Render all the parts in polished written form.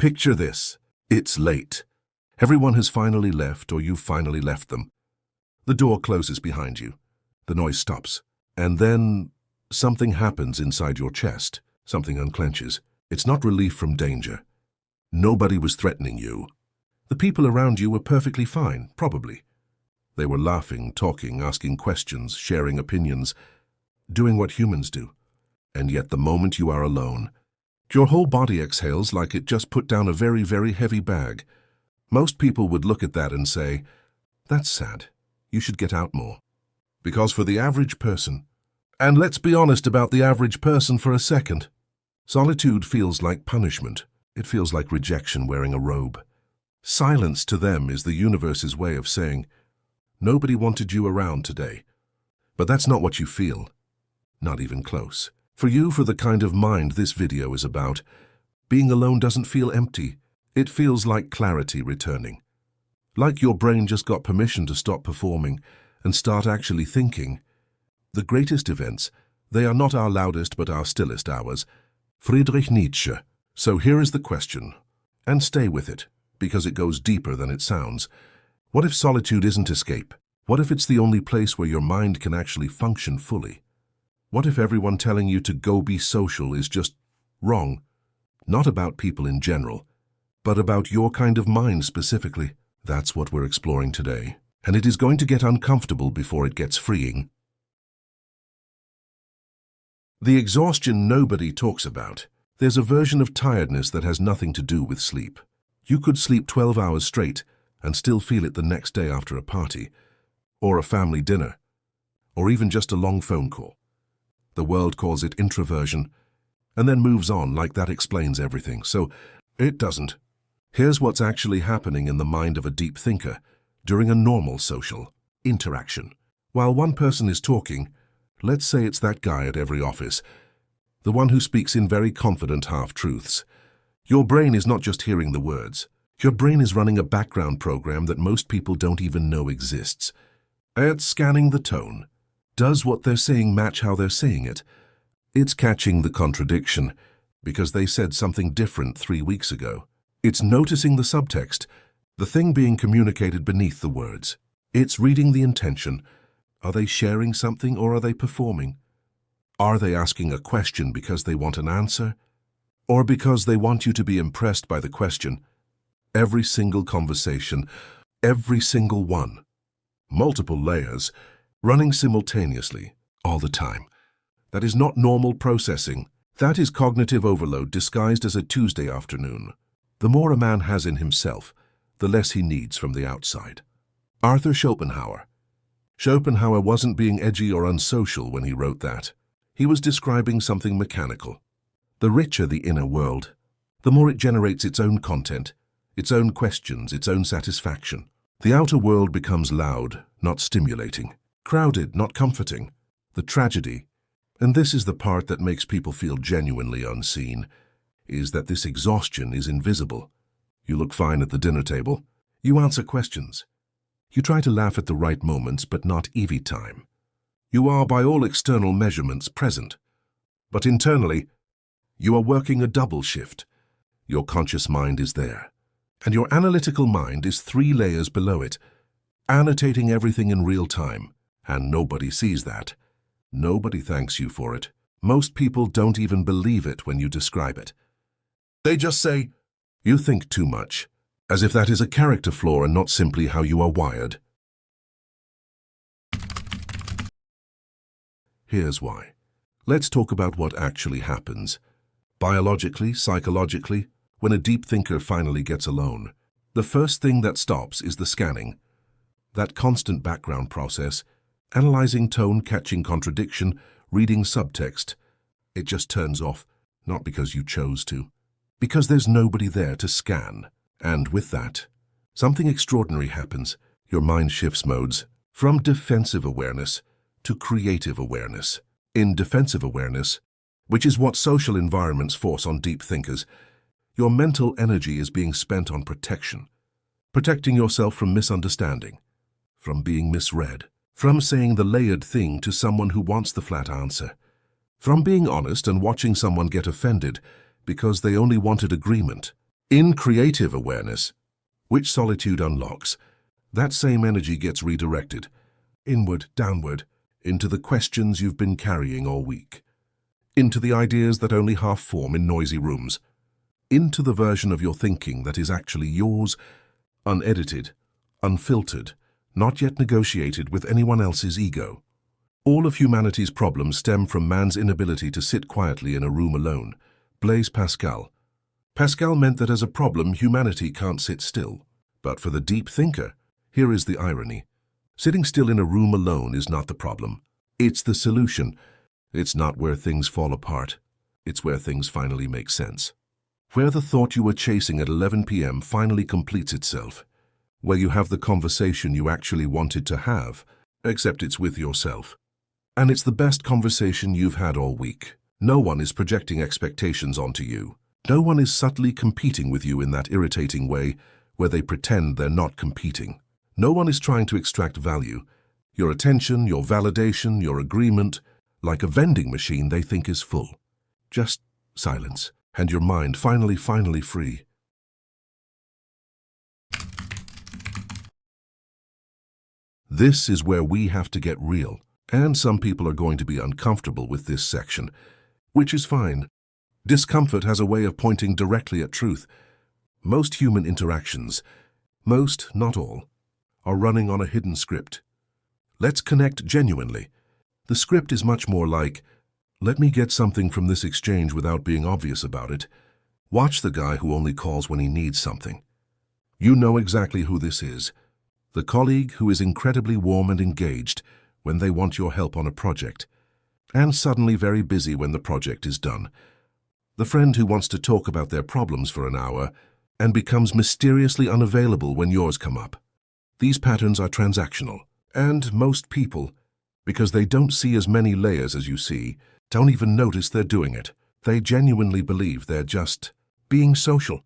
Picture this. It's late. Everyone has finally left, or you've finally left them. The door closes behind you. The noise stops. And then something happens inside your chest. Something unclenches. It's not relief from danger. Nobody was threatening you. The people around you were perfectly fine, probably. They were laughing, talking, asking questions, sharing opinions, doing what humans do. And yet the moment you are alone, your whole body exhales like it just put down a very, very heavy bag. Most people would look at that and say, "That's sad. You should get out more." Because for the average person, and let's be honest about the average person for a second, solitude feels like punishment. It feels like rejection wearing a robe. Silence to them is the universe's way of saying, "Nobody wanted you around today." But that's not what you feel. Not even close. For you, for the kind of mind this video is about, being alone doesn't feel empty. It feels like clarity returning. Like your brain just got permission to stop performing and start actually thinking. The greatest events, they are not our loudest but our stillest hours. Friedrich Nietzsche. So here is the question, and stay with it, because it goes deeper than it sounds. What if solitude isn't escape? What if it's the only place where your mind can actually function fully? What if everyone telling you to go be social is just wrong? Not about people in general, but about your kind of mind specifically. That's what we're exploring today. And it is going to get uncomfortable before it gets freeing. The exhaustion nobody talks about. There's a version of tiredness that has nothing to do with sleep. You could sleep 12 hours straight and still feel it the next day after a party, or a family dinner, or even just a long phone call. The world calls it introversion, and then moves on like that explains everything. So, it doesn't. Here's what's actually happening in the mind of a deep thinker during a normal social interaction. While one person is talking, let's say it's that guy at every office, the one who speaks in very confident half-truths. Your brain is not just hearing the words. Your brain is running a background program that most people don't even know exists. It's scanning the tone. Does what they're saying match how they're saying it? It's catching the contradiction, because they said something different 3 weeks ago. It's noticing the subtext, the thing being communicated beneath the words. It's reading the intention. Are they sharing something or are they performing? Are they asking a question because they want an answer? Or because they want you to be impressed by the question? Every single conversation, every single one. Multiple layers, running simultaneously, all the time. That is not normal processing. That is cognitive overload disguised as a Tuesday afternoon. The more a man has in himself, the less he needs from the outside. Arthur Schopenhauer. Schopenhauer wasn't being edgy or unsocial when he wrote that. He was describing something mechanical. The richer the inner world, the more it generates its own content, its own questions, its own satisfaction. The outer world becomes loud, not stimulating. Crowded, not comforting. The tragedy, and this is the part that makes people feel genuinely unseen, is that this exhaustion is invisible. You look fine at the dinner table. You answer questions. You try to laugh at the right moments, but not every time. You are, by all external measurements, present. But internally, you are working a double shift. Your conscious mind is there, and your analytical mind is 3 layers below it, annotating everything in real time. And nobody sees that. Nobody thanks you for it. Most people don't even believe it when you describe it. They just say, "You think too much," as if that is a character flaw and not simply how you are wired. Here's why. Let's talk about what actually happens. Biologically, psychologically, when a deep thinker finally gets alone, the first thing that stops is the scanning. That constant background process, analyzing tone, catching contradiction, reading subtext. It just turns off, not because you chose to, because there's nobody there to scan. And with that, something extraordinary happens. Your mind shifts modes from defensive awareness to creative awareness. In defensive awareness, which is what social environments force on deep thinkers, your mental energy is being spent on protection. Protecting yourself from misunderstanding, from being misread, from saying the layered thing to someone who wants the flat answer, from being honest and watching someone get offended because they only wanted agreement. In creative awareness, which solitude unlocks, that same energy gets redirected, inward, downward, into the questions you've been carrying all week, into the ideas that only half form in noisy rooms, into the version of your thinking that is actually yours, unedited, unfiltered, not yet negotiated with anyone else's ego. All of humanity's problems stem from man's inability to sit quietly in a room alone. Blaise Pascal. Pascal meant that as a problem, humanity can't sit still. But for the deep thinker, here is the irony. Sitting still in a room alone is not the problem. It's the solution. It's not where things fall apart. It's where things finally make sense. Where the thought you were chasing at 11 p.m. finally completes itself. Where you have the conversation you actually wanted to have, except it's with yourself. And it's the best conversation you've had all week. No one is projecting expectations onto you. No one is subtly competing with you in that irritating way where they pretend they're not competing. No one is trying to extract value, your attention, your validation, your agreement, like a vending machine they think is full. Just silence, and your mind finally free. This is where we have to get real, and some people are going to be uncomfortable with this section, which is fine. Discomfort has a way of pointing directly at truth. Most human interactions, most, not all, are running on a hidden script. Let's connect genuinely. The script is much more like, let me get something from this exchange without being obvious about it. Watch the guy who only calls when he needs something. You know exactly who this is. The colleague who is incredibly warm and engaged when they want your help on a project, and suddenly very busy when the project is done. The friend who wants to talk about their problems for an hour and becomes mysteriously unavailable when yours come up. These patterns are transactional, and most people, because they don't see as many layers as you see, don't even notice they're doing it. They genuinely believe they're just being social.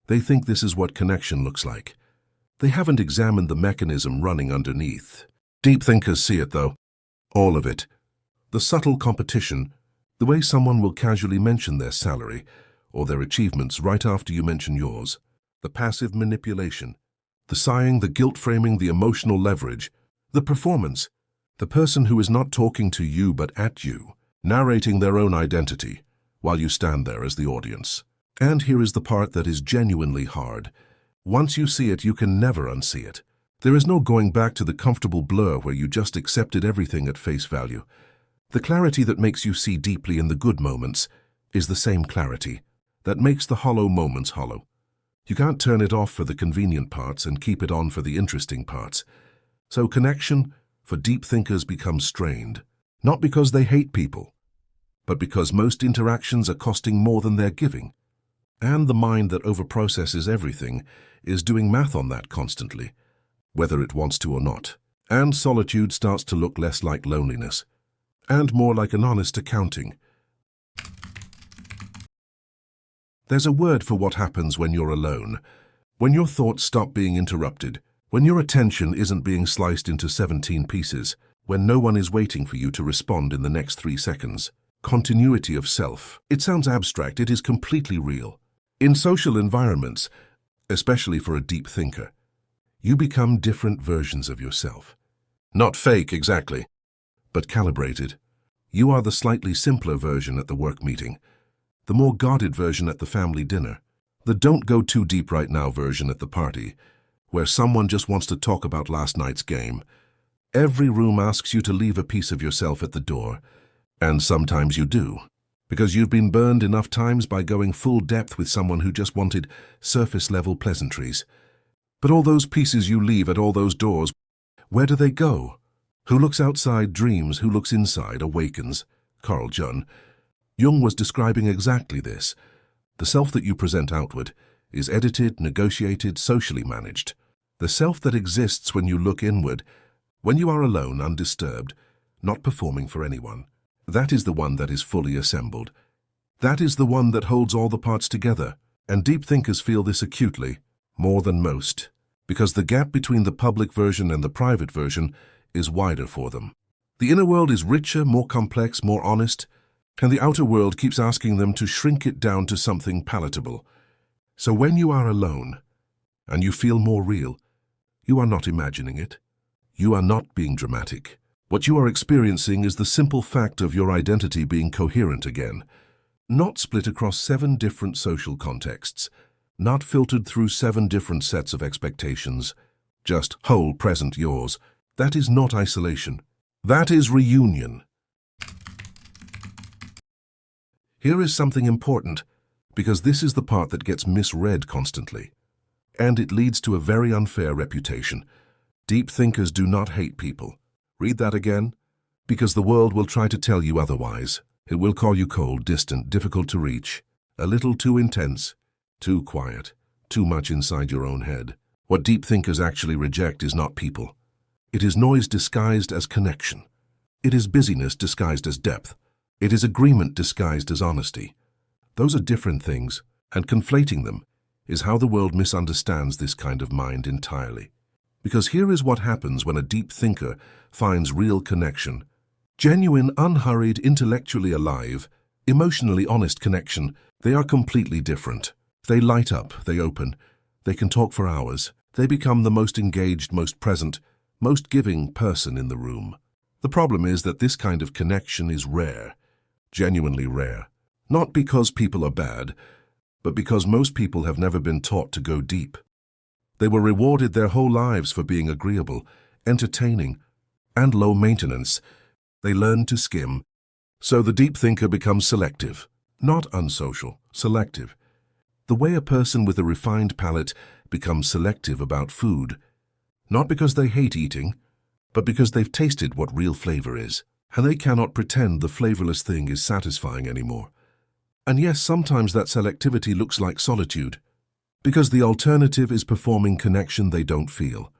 They think this is what connection looks like. They haven't examined the mechanism running underneath. Deep thinkers see it, though. All of it. The subtle competition, the way someone will casually mention their salary or their achievements right after you mention yours. The passive manipulation. The sighing, the guilt-framing, the emotional leverage. The performance. The person who is not talking to you but at you, narrating their own identity, while you stand there as the audience. And here is the part that is genuinely hard. Once you see it, you can never unsee it. There is no going back to the comfortable blur where you just accepted everything at face value. The clarity that makes you see deeply in the good moments is the same clarity that makes the hollow moments hollow. You can't turn it off for the convenient parts and keep it on for the interesting parts. So connection, for deep thinkers, becomes strained, not because they hate people, but because most interactions are costing more than they're giving. And the mind that overprocesses everything is doing math on that constantly, whether it wants to or not. And solitude starts to look less like loneliness and more like an honest accounting. There's a word for what happens when you're alone, when your thoughts stop being interrupted, when your attention isn't being sliced into 17 pieces, when no one is waiting for you to respond in the next 3 seconds. Continuity of self. It sounds abstract, it is completely real. In social environments, especially for a deep thinker, you become different versions of yourself. Not fake, exactly, but calibrated. You are the slightly simpler version at the work meeting, the more guarded version at the family dinner, the don't go too deep right now version at the party, where someone just wants to talk about last night's game. Every room asks you to leave a piece of yourself at the door, and sometimes you do, because you've been burned enough times by going full depth with someone who just wanted surface-level pleasantries. But all those pieces you leave at all those doors, where do they go? Who looks outside dreams, who looks inside awakens. Carl Jung was describing exactly this. The self that you present outward is edited, negotiated, socially managed. The self that exists when you look inward, when you are alone, undisturbed, not performing for anyone. That is the one that is fully assembled. That is the one that holds all the parts together. And deep thinkers feel this acutely, more than most, because the gap between the public version and the private version is wider for them. The inner world is richer, more complex, more honest, and the outer world keeps asking them to shrink it down to something palatable. So when you are alone, and you feel more real, you are not imagining it. You are not being dramatic. What you are experiencing is the simple fact of your identity being coherent again, not split across 7 different social contexts, not filtered through 7 different sets of expectations, just whole present yours. That is not isolation. That is reunion. Here is something important, because this is the part that gets misread constantly. And it leads to a very unfair reputation. Deep thinkers do not hate people. Read that again. Because the world will try to tell you otherwise. It will call you cold, distant, difficult to reach, a little too intense, too quiet, too much inside your own head. What deep thinkers actually reject is not people. It is noise disguised as connection. It is busyness disguised as depth. It is agreement disguised as honesty. Those are different things, and conflating them is how the world misunderstands this kind of mind entirely. Because here is what happens when a deep thinker finds real connection. Genuine, unhurried, intellectually alive, emotionally honest connection. They are completely different. They light up, they open, they can talk for hours. They become the most engaged, most present, most giving person in the room. The problem is that this kind of connection is rare, genuinely rare. Not because people are bad, but because most people have never been taught to go deep. They were rewarded their whole lives for being agreeable, entertaining, and low maintenance. They learn to skim. So the deep thinker becomes selective, not unsocial, selective. The way a person with a refined palate becomes selective about food, not because they hate eating, but because they've tasted what real flavor is, and they cannot pretend the flavorless thing is satisfying anymore. And yes, sometimes that selectivity looks like solitude, because the alternative is performing connection they don't feel,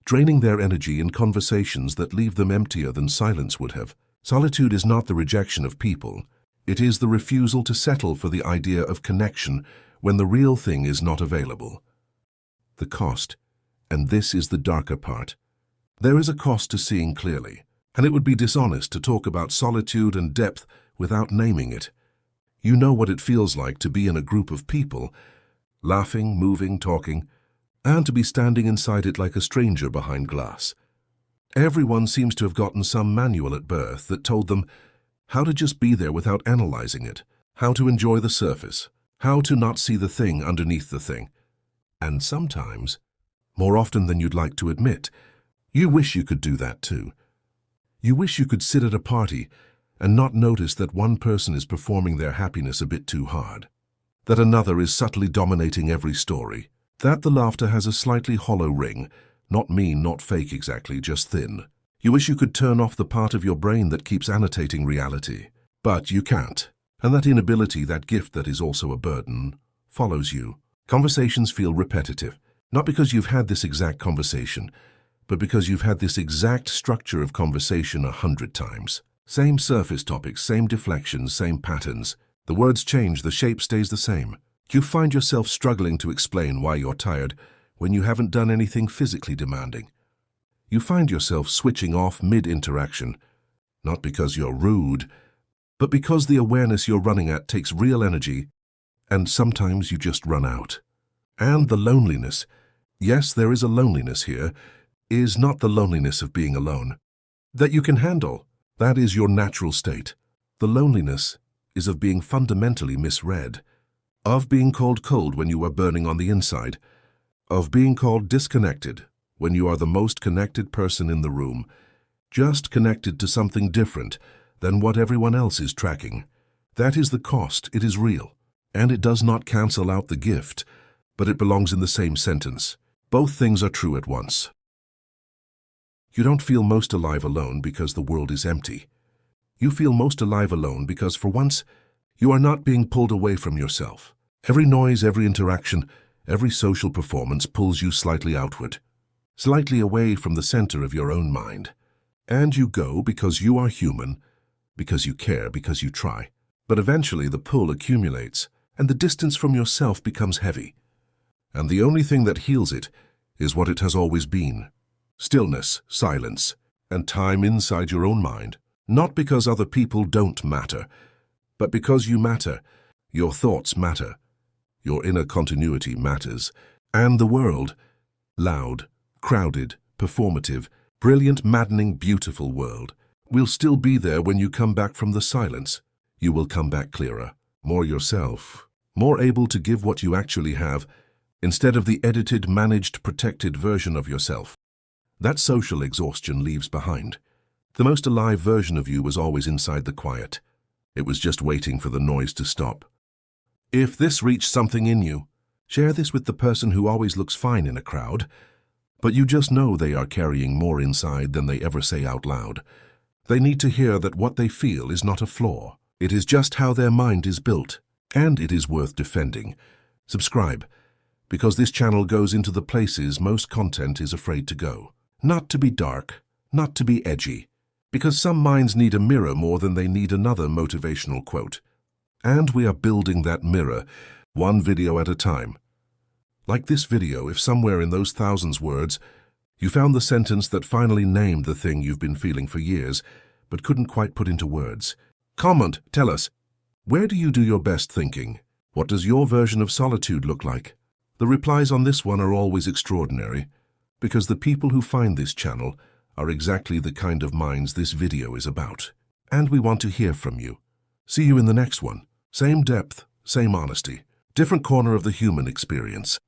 draining their energy in conversations that leave them emptier than silence would have. Solitude is not the rejection of people. It is the refusal to settle for the idea of connection when the real thing is not available. The cost, and this is the darker part. There is a cost to seeing clearly, and it would be dishonest to talk about solitude and depth without naming it. You know what it feels like to be in a group of people, laughing, moving, talking, and to be standing inside it like a stranger behind glass. Everyone seems to have gotten some manual at birth that told them how to just be there without analyzing it, how to enjoy the surface, how to not see the thing underneath the thing. And sometimes, more often than you'd like to admit, you wish you could do that too. You wish you could sit at a party and not notice that one person is performing their happiness a bit too hard, that another is subtly dominating every story, that the laughter has a slightly hollow ring, not mean, not fake exactly, just thin. You wish you could turn off the part of your brain that keeps annotating reality, but you can't. And that inability, that gift that is also a burden, follows you. Conversations feel repetitive, not because you've had this exact conversation, but because you've had this exact structure of conversation 100 times. Same surface topics, same deflections, same patterns. The words change, the shape stays the same. You find yourself struggling to explain why you're tired when you haven't done anything physically demanding. You find yourself switching off mid-interaction, not because you're rude, but because the awareness you're running at takes real energy, and sometimes you just run out. And the loneliness, yes, there is a loneliness here, is not the loneliness of being alone. That you can handle, that is your natural state. The loneliness is of being fundamentally misread, of being called cold when you are burning on the inside, of being called disconnected when you are the most connected person in the room, just connected to something different than what everyone else is tracking. That is the cost. It is real. And it does not cancel out the gift, but it belongs in the same sentence. Both things are true at once. You don't feel most alive alone because the world is empty. You feel most alive alone because, for once, you are not being pulled away from yourself. Every noise, every interaction, every social performance pulls you slightly outward, slightly away from the center of your own mind. And you go because you are human, because you care, because you try. But eventually the pull accumulates, and the distance from yourself becomes heavy. And the only thing that heals it is what it has always been. Stillness, silence, and time inside your own mind. Not because other people don't matter, but because you matter. Your thoughts matter. Your inner continuity matters. And the world, loud, crowded, performative, brilliant, maddening, beautiful world, will still be there when you come back from the silence. You will come back clearer, more yourself, more able to give what you actually have, instead of the edited, managed, protected version of yourself. That social exhaustion leaves behind. The most alive version of you was always inside the quiet. It was just waiting for the noise to stop. If this reached something in you, share this with the person who always looks fine in a crowd, but you just know they are carrying more inside than they ever say out loud. They need to hear that what they feel is not a flaw. It is just how their mind is built, and it is worth defending. Subscribe, because this channel goes into the places most content is afraid to go. Not to be dark, not to be edgy, because some minds need a mirror more than they need another motivational quote. And we are building that mirror, one video at a time. Like this video, if somewhere in those thousands words, you found the sentence that finally named the thing you've been feeling for years, but couldn't quite put into words. Comment, tell us, where do you do your best thinking? What does your version of solitude look like? The replies on this one are always extraordinary, because the people who find this channel are exactly the kind of minds this video is about. And we want to hear from you. See you in the next one. Same depth, same honesty, different corner of the human experience.